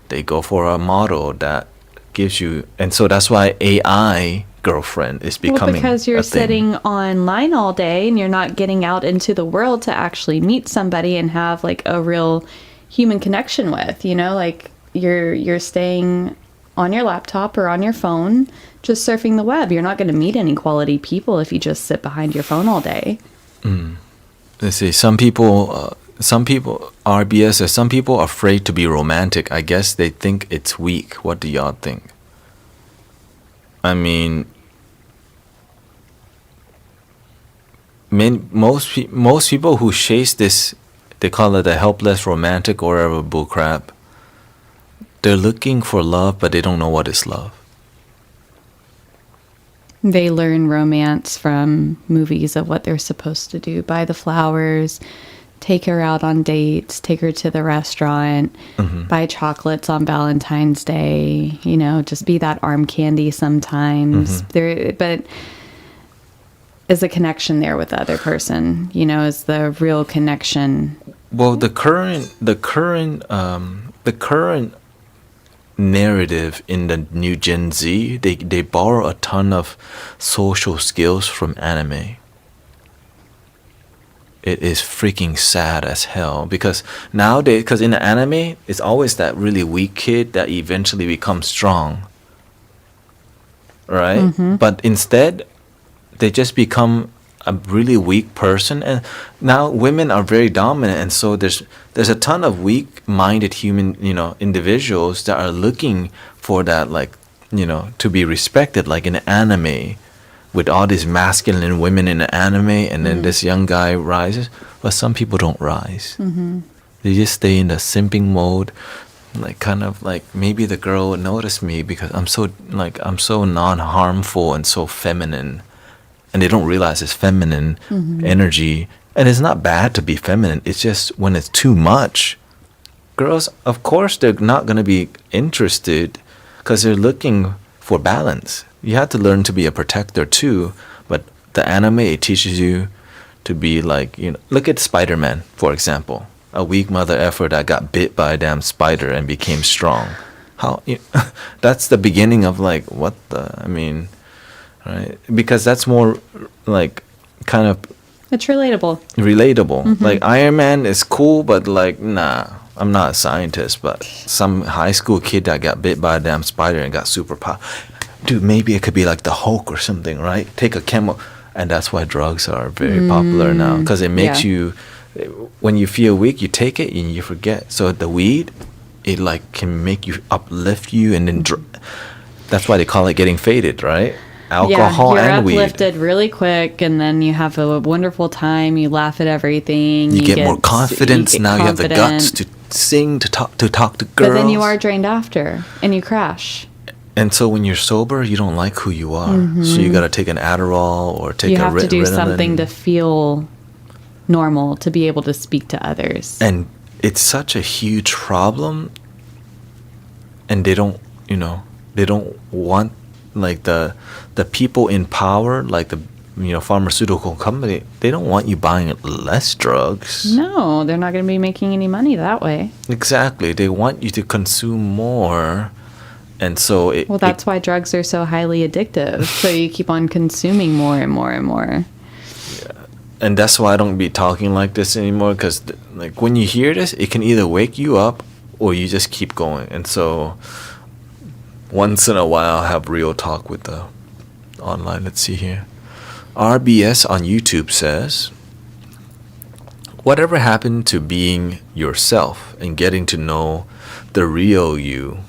they go for a model that gives you, and so that's why AI girlfriend is Well, becoming because a you're thing. sitting online all day and you're not getting out into the world to actually meet somebody and have like a real human connection with, you know, like you're staying on your laptop or on your phone just surfing the web. You're not going to meet any quality people if you just sit behind your phone all day. Let's see, some people RBS says some people are afraid to be romantic. I guess they think it's weak. What do y'all think? I mean, most people who chase this, they call it a helpless romantic or whatever bullcrap. They're looking for love, but they don't know what is love. They learn romance from movies of what they're supposed to do. Buy the flowers, take her out on dates, take her to the restaurant, buy chocolates on Valentine's Day, you know, just be that arm candy sometimes. But is a connection there with the other person, you know, is the real connection. Well, the current narrative in the new Gen Z, they borrow a ton of social skills from anime. It is freaking sad as hell because nowadays, because in the anime, it's always that really weak kid that eventually becomes strong, right? But instead, they just become a really weak person, and now women are very dominant, and so there's a ton of weak-minded human, you know, individuals that are looking for that, like, you know, to be respected, like in anime, with all these masculine women in the anime, and then this young guy rises. But some people don't rise. They just stay in the simping mode, like kind of like maybe the girl would notice me because I'm so non-harmful and so feminine. And they don't realize it's feminine energy. And it's not bad to be feminine. It's just when it's too much, girls, of course, they're not going to be interested because they're looking for balance. You have to learn to be a protector too. But the anime, it teaches you to be like, you know, look at Spider-Man, for example. A weak mother effer that got bit by a damn spider and became strong. How, you know, that's the beginning of like, what the, I mean... Right, because that's more like kind of It's relatable. Like Iron Man is cool, but like nah, I'm not a scientist. But some high school kid that got bit by a damn spider and got superpower, dude, maybe it could be like the Hulk or something, right? Take a chemo, and that's why drugs are very popular now because it makes you, when you feel weak, you take it and you forget. So the weed, it like can make you uplift you, and then that's why they call it getting faded, right? Alcohol you're and weed. uplifted really quick, and then you have a wonderful time. You laugh at everything. You get more confidence. Now you have the guts to sing, to talk to girls. But then you are drained after, and you crash. And so when you're sober, you don't like who you are. So you got to take an Adderall or take you a have to do Ritalin. something to feel normal, to be able to speak to others. And it's such a huge problem. And they don't, you know, they don't want like the people in power, like the, you know, pharmaceutical company, they don't want you buying less drugs. No, they're not going to be making any money that way. Exactly. They want you to consume more. And so that's why drugs are so highly addictive. So you keep on consuming more and more and more. Yeah. And that's why I don't be talking like this anymore, because like when you hear this, it can either wake you up or you just keep going. And so once in a while, I'll have real talk with the online. Let's see here. RBS on YouTube says, whatever happened to being yourself and getting to know the real you,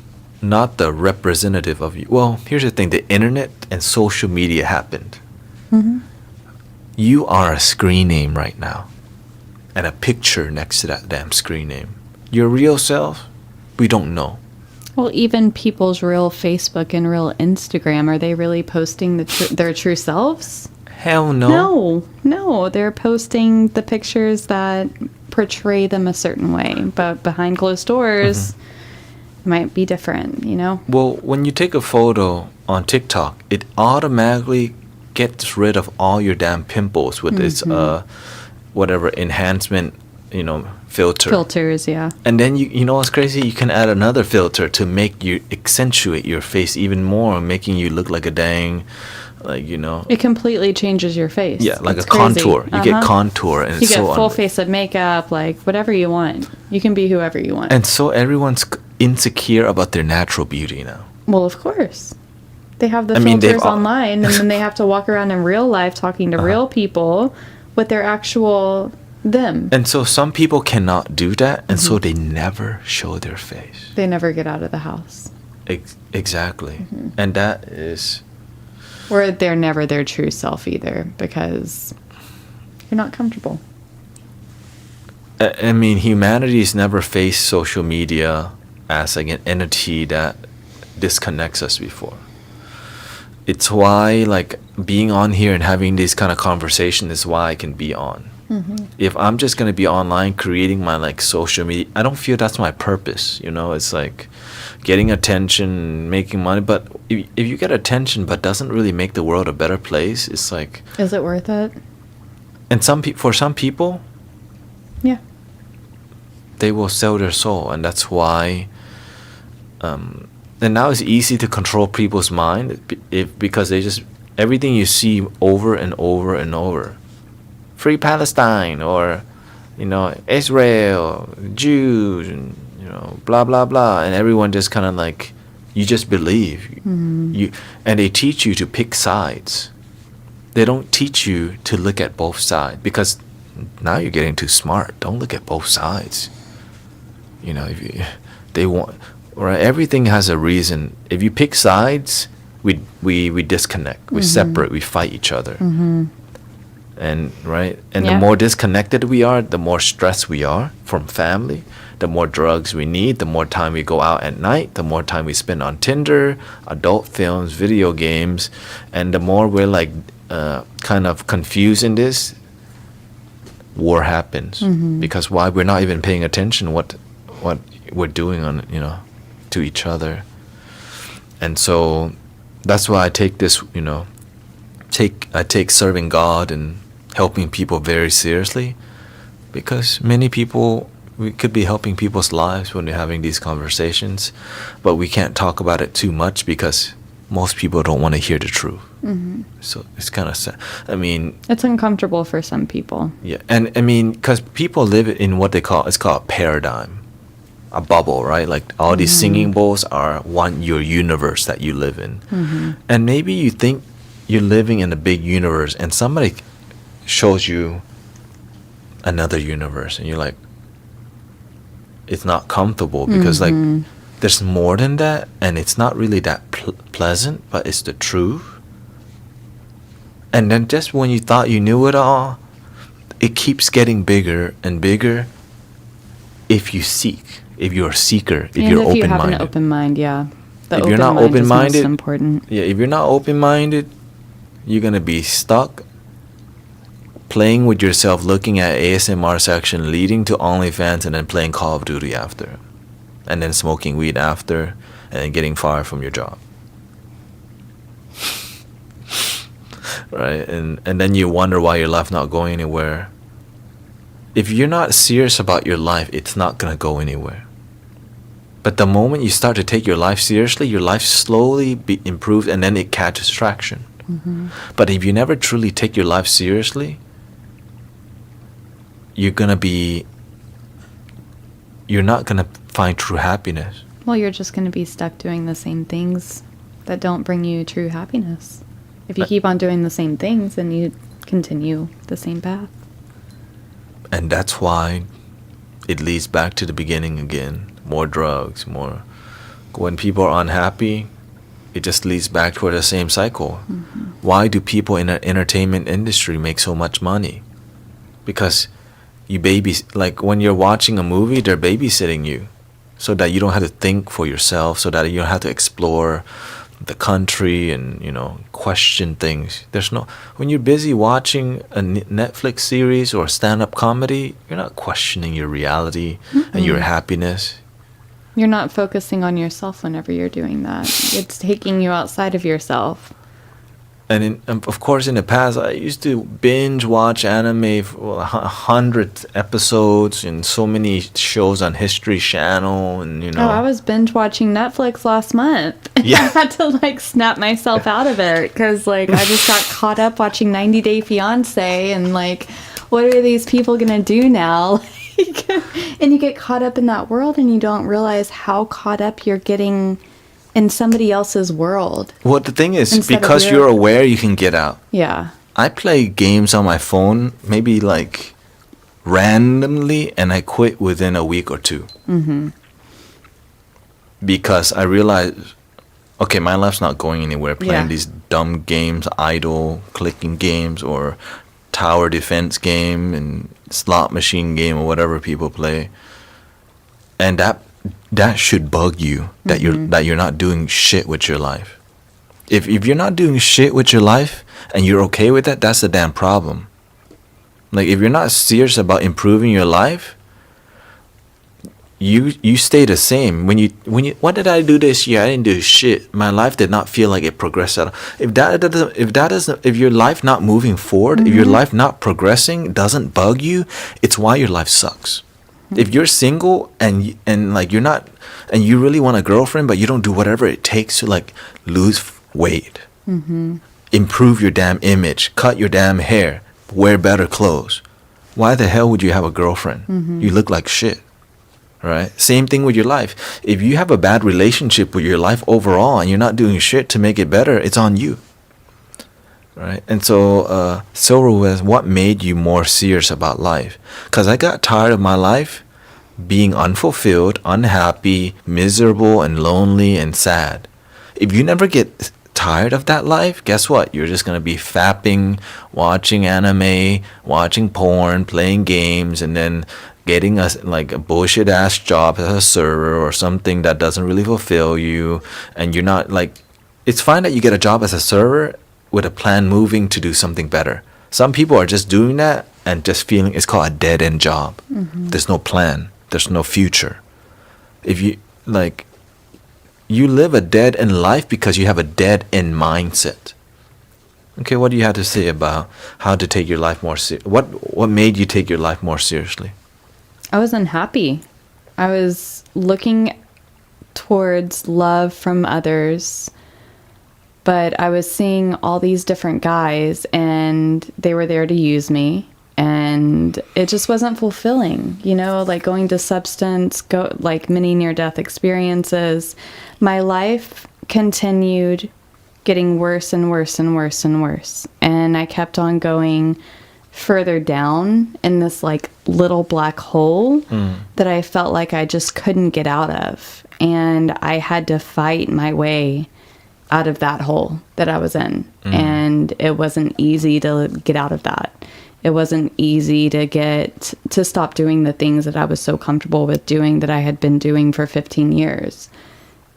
not the representative of you? Well, here's the thing. The internet and social media happened. You are a screen name right now and a picture next to that damn screen name. Your real self, we don't know. Well, even people's real Facebook and real Instagram, are they really posting their true selves? Hell no. No, they're posting the pictures that portray them a certain way, but behind closed doors, it might be different, you know? Well, when you take a photo on TikTok, it automatically gets rid of all your damn pimples with its whatever enhancement, you know, filter. Filters, yeah. And then you know what's crazy? You can add another filter to make you accentuate your face even more, making you look like a dang, like, you know. It completely changes your face. Yeah, like it's a contour. crazy. You get contour, and You it's get so full face of makeup, like whatever you want. You can be whoever you want. And so everyone's insecure about their natural beauty now. Well, of course. They have the I mean, filters online, and then they have to walk around in real life talking to real people with their actual them. And so some people cannot do that, and so they never show their face. They never get out of the house. Exactly. And that is... Or they're never their true self either, because you're not comfortable. I mean, humanity's never faced social media as like an entity that disconnects us before. It's why, like, being on here and having this kind of conversation is why I can be on. If I'm just going to be online creating my, like, social media, I don't feel that's my purpose, you know? It's like getting attention, making money. But if you get attention but doesn't really make the world a better place, it's like... Is it worth it? And for some people... Yeah. They will sell their soul, and that's why... and now it's easy to control people's mind because they just... Everything you see over and over and over. Free Palestine, or, you know, Israel, Jews, and, you know, blah, blah, blah. And everyone just kind of like... You just believe. And they teach you to pick sides. They don't teach you to look at both sides, because now you're getting too smart. Don't look at both sides. You know, they want... Right, everything has a reason. If you pick sides, we disconnect, we separate, we fight each other. And right, and the more disconnected we are, the more stressed we are from family, the more drugs we need, the more time we go out at night, the more time we spend on Tinder, adult films, video games, and the more we're like kind of confused in this, war happens. Because why? We're not even paying attention what we're doing on, you know, to each other. And so that's why I take this, you know, I take serving God and helping people very seriously, because many people, we could be helping people's lives when we're having these conversations, but we can't talk about it too much because most people don't want to hear the truth. So it's kind of sad. I mean, it's uncomfortable for some people. Yeah, and I mean, because people live in what it's called paradigm, a bubble, right? Like all these singing bowls are your universe that you live in. And maybe you think you're living in a big universe, and somebody shows you another universe, and you're like, it's not comfortable because like there's more than that, and it's not really that pleasant, but it's the truth. And then just when you thought you knew it all, it keeps getting bigger and bigger if you seek, if you're a seeker, if you're open-minded. If you have an open mind, yeah. If you're not open-minded, is most important. Yeah, if you're not open-minded, you're going to be stuck playing with yourself, looking at ASMR section, leading to OnlyFans, and then playing Call of Duty after. And then smoking weed after, and then getting fired from your job. Right? And then you wonder why your life not going anywhere. If you're not serious about your life, it's not going to go anywhere. But the moment you start to take your life seriously, your life slowly improves, and then it catches traction. But if you never truly take your life seriously, you're not going to find true happiness. Well, you're just going to be stuck doing the same things that don't bring you true happiness. If you keep on doing the same things, then you continue the same path. And that's why it leads back to the beginning again. More drugs, more... When people are unhappy, it just leads back toward the same cycle. Why do people in the entertainment industry make so much money? Because like when you're watching a movie, they're babysitting you so that you don't have to think for yourself, so that you don't have to explore the country and, you know, question things. When you're busy watching a Netflix series or stand-up comedy, you're not questioning your reality and your happiness. You're not focusing on yourself whenever you're doing that. It's taking you outside of yourself. of course, in the past, I used to binge watch anime for 100 episodes and so many shows on History Channel, and Oh, I was binge watching Netflix last month. Yeah. I had to like snap myself out of it because like I just got caught up watching 90 Day Fiance and like, what are these people gonna do now? And you get caught up in that world and you don't realize how caught up you're getting in somebody else's world. Well, the thing is, Instead of because your- you're aware, you can get out. Yeah. I play games on my phone, maybe like randomly, and I quit within a week or two. Mm-hmm. Because I realized, okay, my life's not going anywhere playing these dumb games, idle clicking games, or tower defense game and slot machine game or whatever people play. And that should bug you that you're not doing shit with your life. If you're not doing shit with your life and you're okay with that, that's the damn problem. Like, if you're not serious about improving your life, you stay the same. When you what did I do this year? I didn't do shit. My life did not feel like it progressed at all. If your life not moving forward, if your life not progressing doesn't bug you, it's why your life sucks. If you're single and like you're not, and you really want a girlfriend, but you don't do whatever it takes to like lose weight, improve your damn image, cut your damn hair, wear better clothes, why the hell would you have a girlfriend? You look like shit, right? Same thing with your life. If you have a bad relationship with your life overall and you're not doing shit to make it better, it's on you, right? And so Silver was, what made you more serious about life? Because I got tired of my life being unfulfilled, unhappy, miserable, and lonely and sad. If you never get tired of that life, guess what? You're just going to be fapping, watching anime, watching porn, playing games, and then getting a bullshit ass job as a server or something that doesn't really fulfill you. And you're not like, it's fine that you get a job as a server with a plan moving to do something better. Some people are just doing that and just feeling it's called a dead end job. There's no plan. There's no future. If you like, you live a dead end life because you have a dead end mindset. Okay, what do you have to say about how to take your life more what made you take your life more seriously? I was unhappy. I was looking towards love from others, but I was seeing all these different guys and they were there to use me. And it just wasn't fulfilling, you know, like going to substance, like many near-death experiences. My life continued getting worse and worse and worse and worse. And I kept on going further down in this like little black hole that I felt like I just couldn't get out of. And I had to fight my way out of that hole that I was in. And it wasn't easy to get out of that. It wasn't easy to stop doing the things that I was so comfortable with doing that I had been doing for 15 years.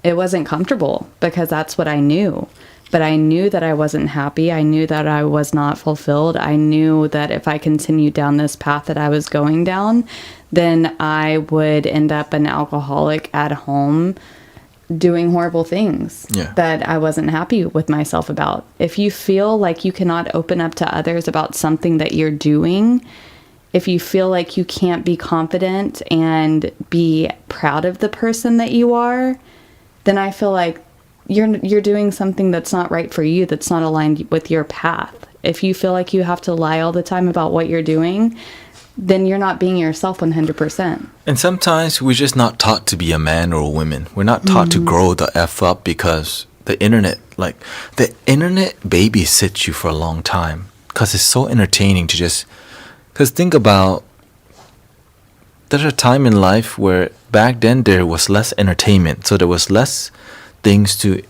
It wasn't comfortable because that's what I knew. But I knew that I wasn't happy. I knew that I was not fulfilled. I knew that if I continued down this path that I was going down, then I would end up an alcoholic at home doing horrible things that I wasn't happy with myself about. If you feel like you cannot open up to others about something that you're doing, if you feel like you can't be confident and be proud of the person that you are, then I feel like you're doing something that's not right for you, that's not aligned with your path. If you feel like you have to lie all the time about what you're doing, then you're not being yourself 100%. And sometimes we're just not taught to be a man or a woman. We're not taught to grow the F up because the internet babysits you for a long time. Because it's so entertaining to just... Because think about... There's a time in life where back then there was less entertainment. So there was less things to,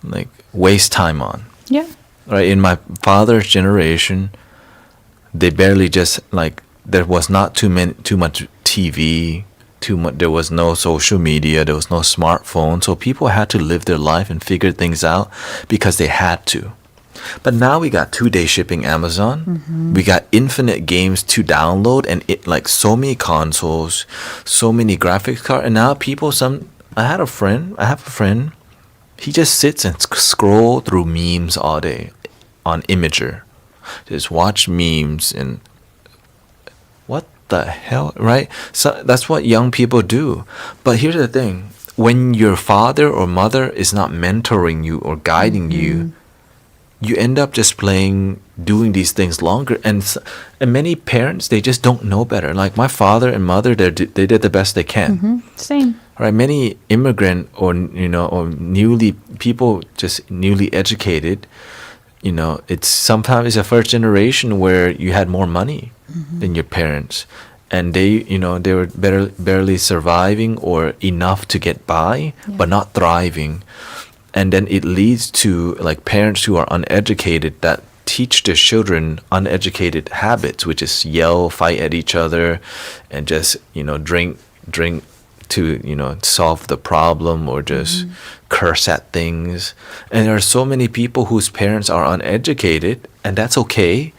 like waste time on. Yeah. Right? In my father's generation... They barely just there was not too much TV, there was no social media, there was no smartphone, so people had to live their life and figure things out because they had to. But now we got 2-day shipping Amazon, we got infinite games to download, and so many consoles, so many graphics cards, and now people I have a friend, He just sits and scroll through memes all day on Imager. Just watch memes and what the hell, right? So that's what young people do. But here's the thing. When your father or mother is not mentoring you or guiding you, you end up just doing these things longer. And many parents, they just don't know better. Like my father and mother, they did the best they can. Same. Right? Many immigrant or people just newly educated, it's sometimes a first generation where you had more money than your parents. And they were barely surviving or enough to get by, but not thriving. And then it leads to like parents who are uneducated that teach their children uneducated habits, which is yell, fight at each other, and just drink to solve the problem, or just curse at things. And there are so many people whose parents are uneducated, and that's okay.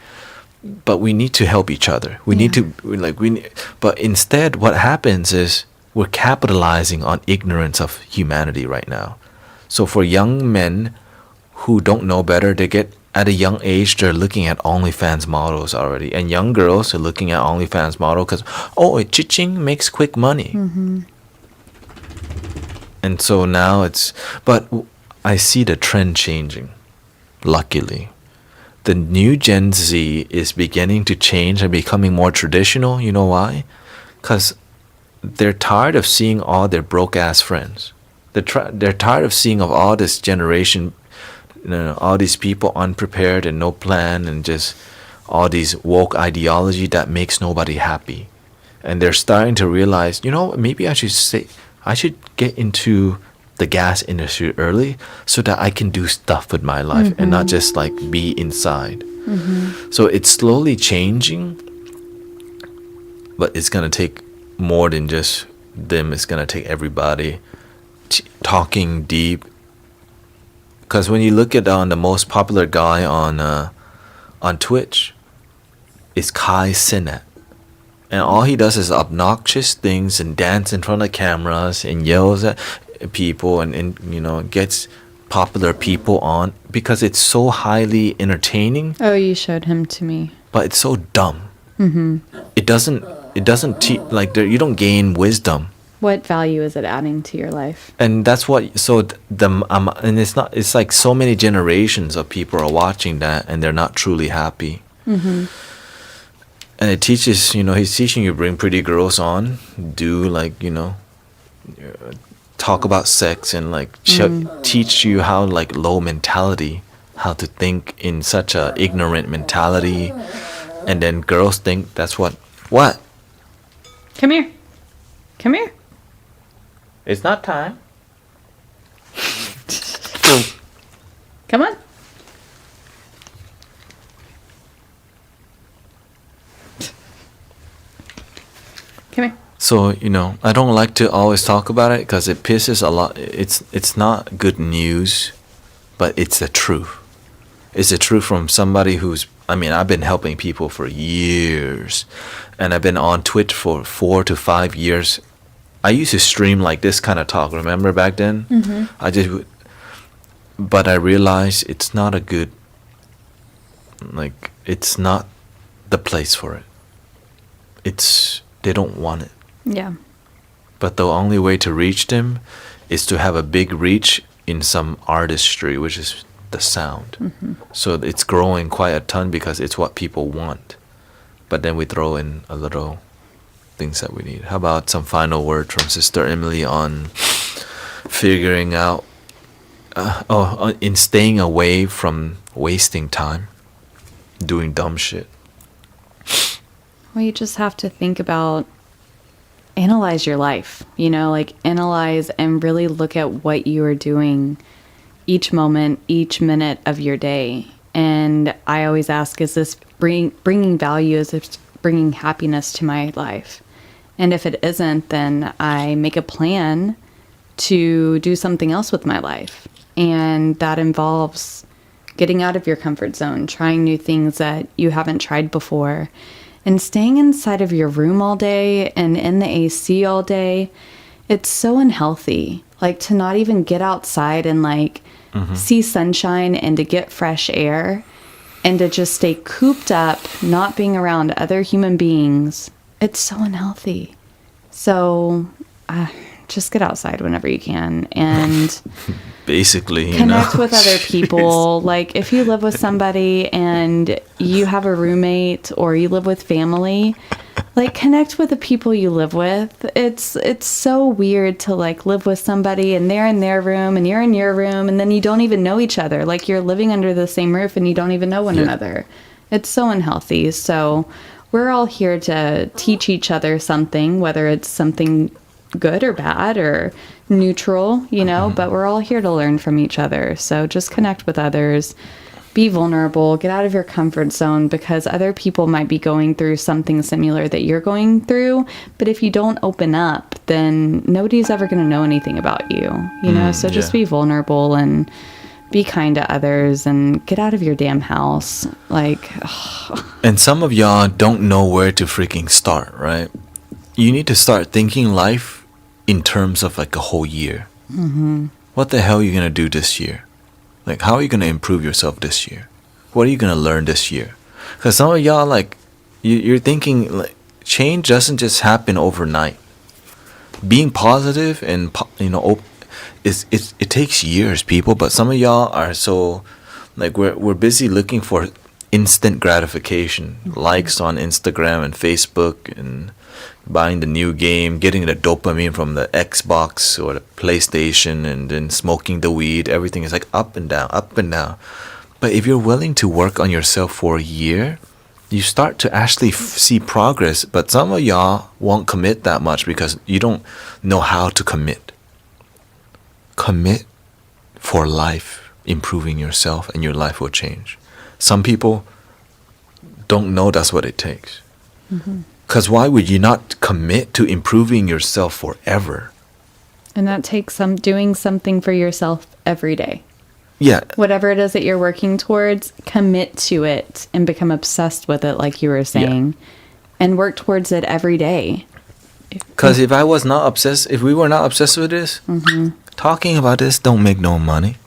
But we need to help each other. But instead, what happens is we're capitalizing on ignorance of humanity right now. So for young men who don't know better, they get at a young age, they're looking at OnlyFans models already, and young girls are looking at OnlyFans model because chiching makes quick money. And so now but I see the trend changing. Luckily. The new Gen Z is beginning to change and becoming more traditional. You know why? Because they're tired of seeing all their broke-ass friends. They're tired of seeing of all this generation, all these people unprepared and no plan, and just all these woke ideology that makes nobody happy. And they're starting to realize, maybe I should get into the gas industry early so that I can do stuff with my life and not just like be inside. So it's slowly changing, but it's going to take more than just them. It's going to take everybody talking deep. Because when you look at the most popular guy on Twitch, it's Kai Cenat. And all he does is obnoxious things and dance in front of cameras and yells at people and gets popular people on because it's so highly entertaining. Oh, you showed him to me. But it's so dumb. It doesn't teach, like, you don't gain wisdom. What value is it adding to your life? And that's what, and it's like so many generations of people are watching that and they're not truly happy. And it teaches, he's teaching you to bring pretty girls on, do like, talk about sex and like teach you how like low mentality, how to think in such a ignorant mentality. And then girls think that's what? Come here. It's not time. Come on. Come here. So, I don't like to always talk about it because it pisses a lot. It's not good news, but it's the truth. It's the truth from somebody I've been helping people for years, and I've been on Twitch for 4 to 5 years. I used to stream like this kind of talk, remember back then? But I realized it's not it's not the place for it. They don't want it. Yeah. But the only way to reach them is to have a big reach in some artistry, which is the sound. So it's growing quite a ton because it's what people want. But then we throw in a little things that we need. How about some final word from Sister Emily on figuring out, in staying away from wasting time, doing dumb shit? Well, you just have to think about, analyze your life, analyze and really look at what you are doing each moment, each minute of your day. And I always ask, is this bringing value? Is it bringing happiness to my life? And if it isn't, then I make a plan to do something else with my life. And that involves getting out of your comfort zone, trying new things that you haven't tried before. And staying inside of your room all day and in the AC all day it's so unhealthy. Like to not even get outside and like see sunshine and to get fresh air and to just stay cooped up, not being around other human beings. It's so unhealthy. So just get outside whenever you can and basically, connect with other people. Like if you live with somebody and you have a roommate or you live with family, like connect with the people you live with. It's so weird to like live with somebody and they're in their room and you're in your room and then you don't even know each other. Like you're living under the same roof and you don't even know one another. It's so unhealthy. So we're all here to teach each other something, whether it's something good or bad or neutral, you know, but we're all here to learn from each other. So just connect with others, be vulnerable, get out of your comfort zone because other people might be going through something similar that you're going through. But if you don't open up, then nobody's ever going to know anything about you, you know? So just be vulnerable and be kind to others and get out of your damn house. Like, and some of y'all don't know where to freaking start, right? You need to start thinking life in terms of like a whole year. What the hell are you going to do this year? Like, how are you going to improve yourself this year? What are you going to learn this year? Because some of y'all, like, you're thinking, like, change doesn't just happen overnight. Being positive and, you know, it takes years, people. But some of y'all are so, like, we're busy looking for instant gratification. Likes on Instagram and Facebook and buying the new game, getting the dopamine from the Xbox or the PlayStation, and then smoking the weed. Everything is like up and down, up and down. But if you're willing to work on yourself for a year, you start to actually see progress. But some of y'all won't commit that much because you don't know how to commit. Commit for life, improving yourself, and your life will change. Some people don't know that's what it takes. Because why would you not commit to improving yourself forever? and that takes doing something for yourself every day. Yeah. Whatever it is that you're working towards, commit to it and become obsessed with it, like you were saying, and work towards it every day. Because if we were not obsessed with this, talking about this don't make no money.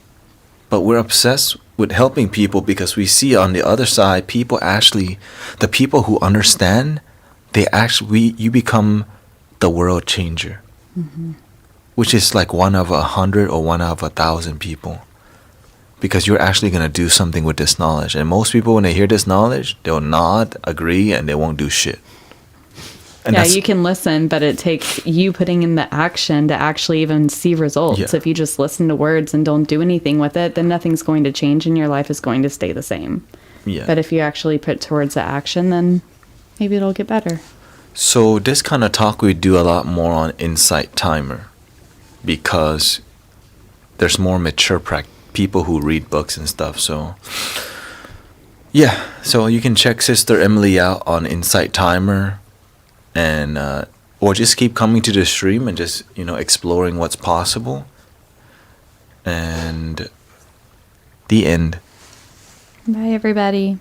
But we're obsessed with helping people because we see on the other side, the people who understand, you become the world changer. Which is like 1 of 100 or 1 of 1,000 people. Because you're actually going to do something with this knowledge. And most people, when they hear this knowledge, they'll nod, agree, and they won't do shit. And yeah, you can listen, but it takes you putting in the action to actually even see results. Yeah. If you just listen to words and don't do anything with it, then nothing's going to change and your life is going to stay the same. Yeah. But if you actually put towards the action, then maybe it'll get better. So this kind of talk we do a lot more on Insight Timer because there's more mature people who read books and stuff. So yeah, so you can check Sister Emily out on Insight Timer. And or just keep coming to the stream and just exploring what's possible. And the end. Bye, everybody.